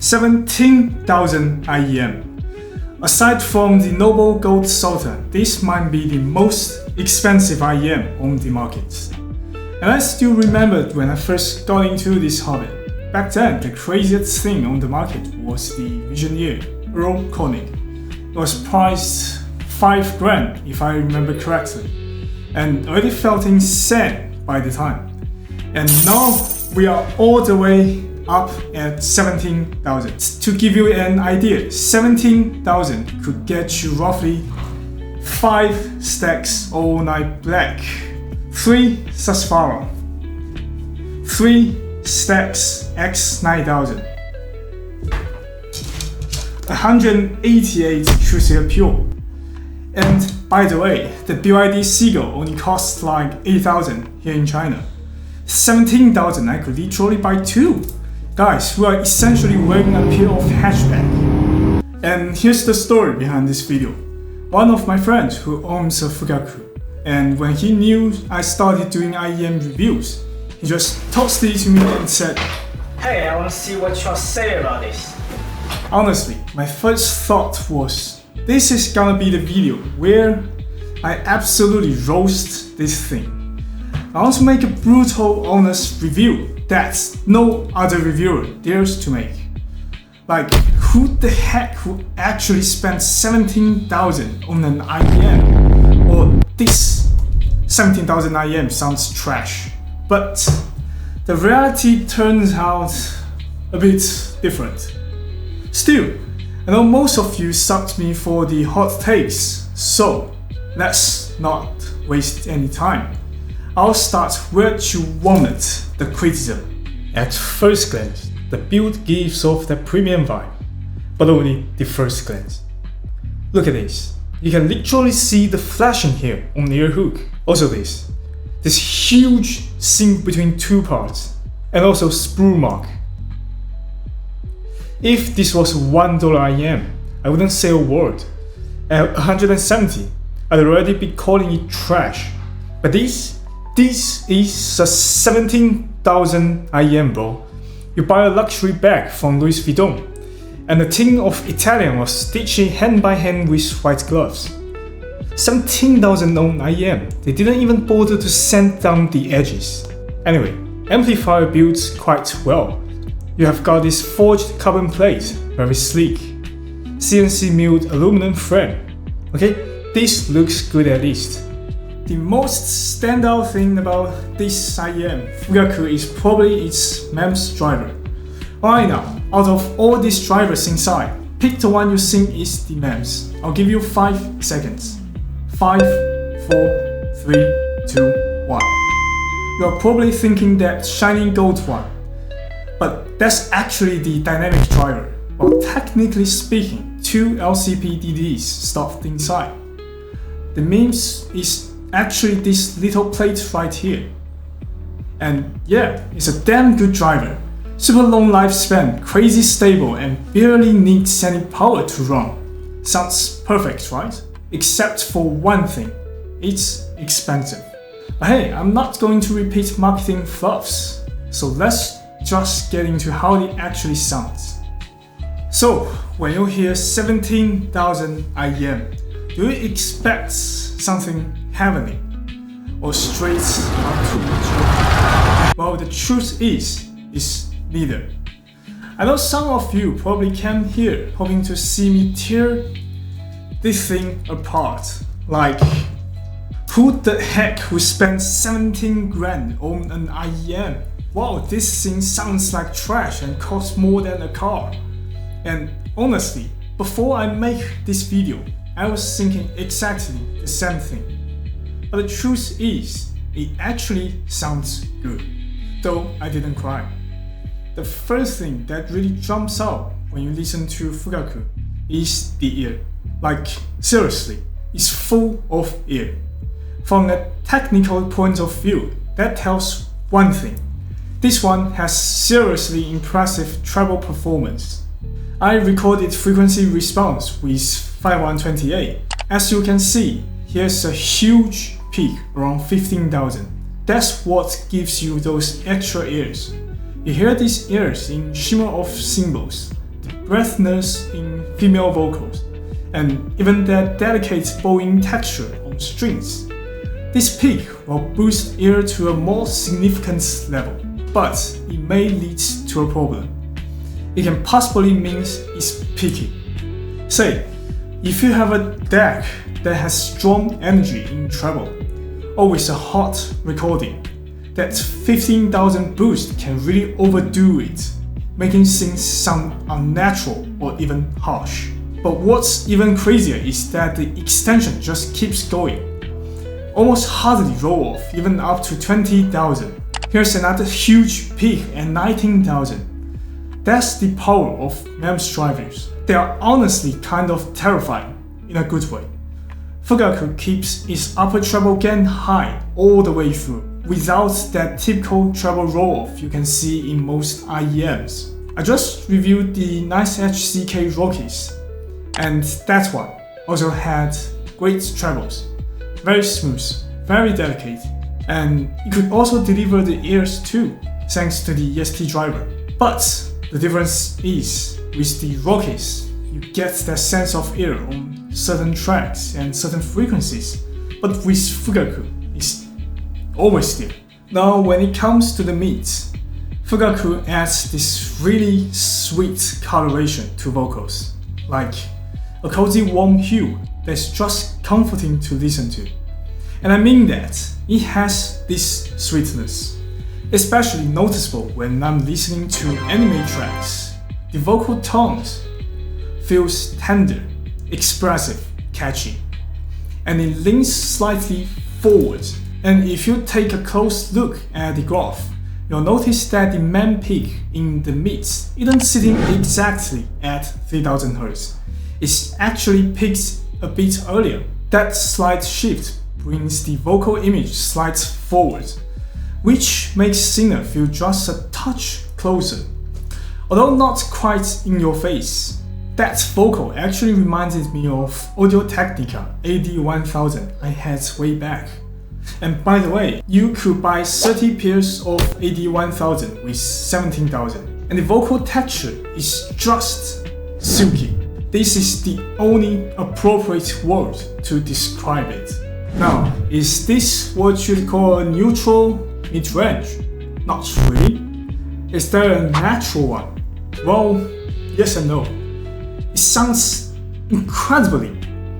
17,000 IEM. Aside from the Noble Gold Sultan, this might be the most expensive IEM on the market. And I still remembered when I first got into this hobby. Back then, the craziest thing on the market was the Visioneer Earl Koenig. It was priced $5,000 if I remember correctly, and already felt insane by the time. And now we are all the way up at 17,000. To give you an idea, 17,000 could get you roughly 5 stacks all night black, 3 Sasfara, 3 stacks X9000, 188 Crusader Pure. And by the way, the BYD Seagull only costs like 8,000 here in China. 17,000 I could literally buy 2 guys who are essentially wearing a pair of hatchback. And here's the story behind this video. One of my friends who owns a Fugaku, and when he knew I started doing IEM reviews, he just tossed it to me and said, "Hey, I want to see what you'll say about this." Honestly, my first thought was, this is gonna be the video where I absolutely roast this thing. I want to make a brutal, honest review that no other reviewer dares to make. Like, who the heck would actually spend 17,000 on an IEM? Or this 17,000 IEM sounds trash. But the reality turns out a bit different. Still, I know most of you sucked me for the hot takes, so let's not waste any time. I'll start where you wanted, the criticism. At first glance, the build gives off that premium vibe, but only the first glance. Look at this. You can literally see the flashing here on the air hook. Also this huge sink between 2 parts, and also sprue mark. If this was $1 IEM, I wouldn't say a word. At 170, I'd already be calling it trash. But this is a 17,000 IEM, bro. You buy a luxury bag from Louis Vuitton, and a tin of Italian was stitched hand by hand with white gloves. 17,000 on IEM, they didn't even bother to sand down the edges. Anyway, amplifier builds quite well. You have got this forged carbon plate, very sleek. CNC milled aluminum frame. Okay, this looks good at least. The most standout thing about this IEM Fugaku is probably its MEMS driver. Alright now, out of all these drivers inside, pick the one you think is the MEMS. I'll give you 5 seconds. 5, 4, 3, 2, 1. You are probably thinking that shiny gold one, but that's actually the dynamic driver. Well, technically speaking, 2 LCP DDs stuffed inside. The MEMS is actually this little plate right here. And yeah, it's a damn good driver. Super long lifespan, crazy stable, and barely needs any power to run. Sounds perfect, right? Except for one thing, it's expensive. But hey, I'm not going to repeat marketing fluffs, so let's just get into how it actually sounds. So, when you hear 17,000 IEM, do you expect something heavenly or straight cartoon? Well, the truth is neither. I know some of you probably came here hoping to see me tear this thing apart. Like, who the heck would spend 17 grand on an IEM? Wow, this thing sounds like trash and costs more than a car. And honestly, before I make this video, I was thinking exactly the same thing. But the truth is, it actually sounds good, though I didn't cry. The first thing that really jumps out when you listen to Fugaku is the ear. Like, seriously, it's full of ear. From a technical point of view, that tells one thing. This one has seriously impressive treble performance. I recorded frequency response with 5128. As you can see, here's a huge peak around 15,000. That's what gives you those extra ears. You hear these ears in shimmer of cymbals, breathiness in female vocals, and even their delicate bowing texture on strings. This peak will boost ear to a more significant level, but it may lead to a problem. It can possibly mean it's peaky. Say, if you have a deck that has strong energy in treble, or with a hot recording, that 15,000 boost can really overdo it, making things sound unnatural or even harsh. But what's even crazier is that the extension just keeps going, almost hardly roll off, even up to 20,000. Here's another huge peak at 19,000. That's the power of MEMS drivers. They are honestly kind of terrifying in a good way. Fugaku keeps its upper treble gain high all the way through, without that typical treble roll-off you can see in most IEMs. I just reviewed the Nice HCK Rockies, and that one also had great trebles. Very smooth, very delicate, and it could also deliver the ears too, thanks to the EST driver. But the difference is, with the Rockies, you get that sense of ear on certain tracks and certain frequencies, but with Fugaku, it's always there. Now, when it comes to the mids, Fugaku adds this really sweet coloration to vocals, like a cozy warm hue that's just comforting to listen to. And I mean that it has this sweetness, especially noticeable when I'm listening to anime tracks. The vocal tones feels tender, expressive, catchy, and it leans slightly forward. And if you take a close look at the graph, you'll notice that the main peak in the mids isn't sitting exactly at 3000 Hz. It actually peaks a bit earlier. That slight shift brings the vocal image slides forward, which makes singer feel just a touch closer. Although not quite in your face. That vocal actually reminded me of Audio-Technica AD1000 I had way back. And by the way, you could buy 30 pairs of AD1000 with 17,000, and the vocal texture is just silky. This is the only appropriate word to describe it. Now, is this what you'd call a neutral mid-range? Not really. Is there a natural one? Well, yes and no. It sounds incredibly,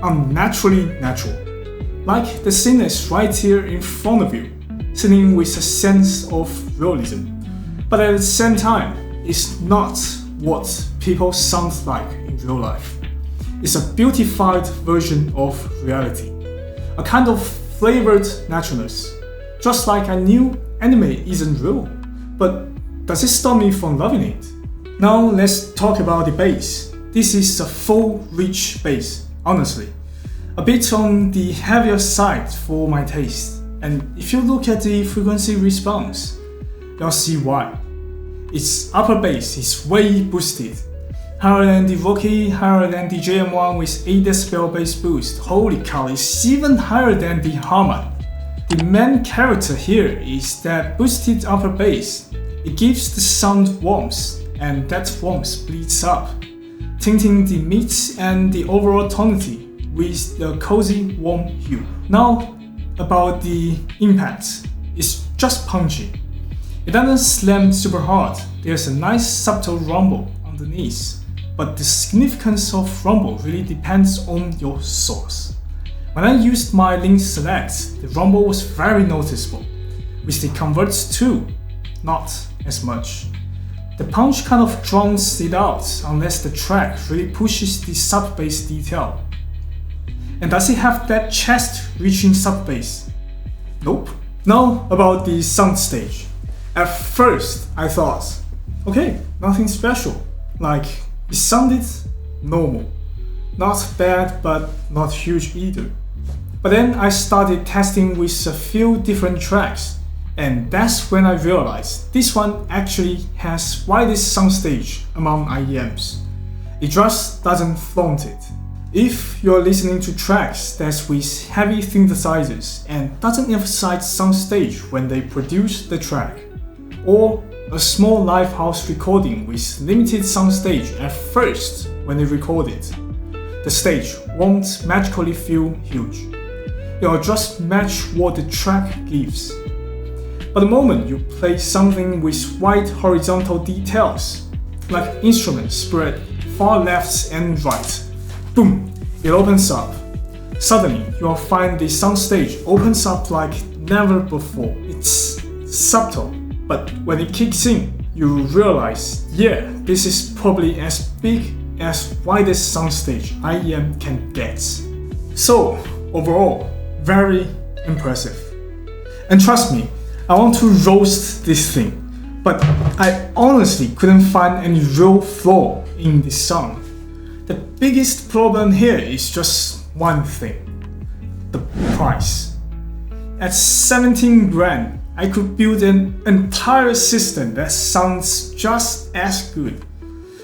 unnaturally natural. Like the singer is right here in front of you, singing with a sense of realism. But at the same time, it's not what people sound like in real life. It's a beautified version of reality. A kind of flavored naturalness. Just like I knew anime isn't real, but does it stop me from loving it? Now let's talk about the bass. This is a full, rich bass, honestly. A bit on the heavier side for my taste. And if you look at the frequency response, you'll see why. Its upper bass is way boosted. Higher than the Rocky, higher than the JM1 with 8 dB bass boost. Holy cow, it's even higher than the Harman. The main character here is that boosted upper bass. It gives the sound warmth, and that warmth bleeds up, tinting the mids and the overall tonality with the cozy warm hue. Now about the impact, it's just punchy. It doesn't slam super hard. There's a nice subtle rumble underneath, but the significance of rumble really depends on your source. When I used my link select, the rumble was very noticeable. With the converts too, not as much. The punch kind of drowns it out unless the track really pushes the sub-bass detail. And does it have that chest-reaching sub-bass? Nope. Now about the Soundstage. At first I thought, okay, nothing special. Like, it sounded normal. Not bad, but not huge either. But then I started testing with a few different tracks, and that's when I realized this one actually has widest soundstage among IEMs. It just doesn't flaunt it. If you're listening to tracks that's with heavy synthesizers and doesn't emphasize soundstage when they produce the track, or a small live house recording with limited soundstage at first when they record it. The stage won't magically feel huge. It'll just match what the track gives. But the moment you play something with wide horizontal details, like instruments spread far left and right, boom, it opens up. Suddenly, you'll find the soundstage opens up like never before. It's subtle, but when it kicks in, you realize, yeah, this is probably as big as widest soundstage IEM can get. So, overall, very impressive. And trust me, I want to roast this thing, but I honestly couldn't find any real flaw in this sound. The biggest problem here is just one thing: the price. At 17 grand, I could build an entire system that sounds just as good,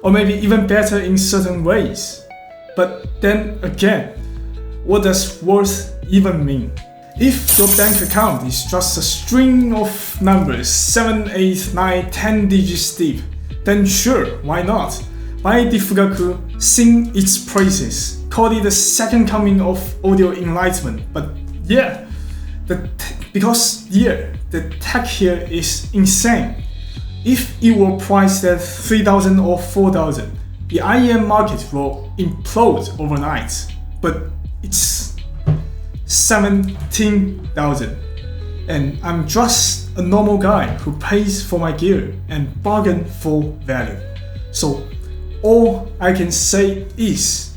or maybe even better in certain ways. But then again, what does worth even mean? If your bank account is just a string of numbers 7, 8, 9, 10 digits deep, then sure, why not? Buy the Fugaku, sing its praises, call it the second coming of audio enlightenment. But yeah, the tech here is insane. If it were priced at 3,000 or 4,000, the IEM market will implode overnight. But it's 17,000, and I'm just a normal guy who pays for my gear and bargain for value. So all I can say is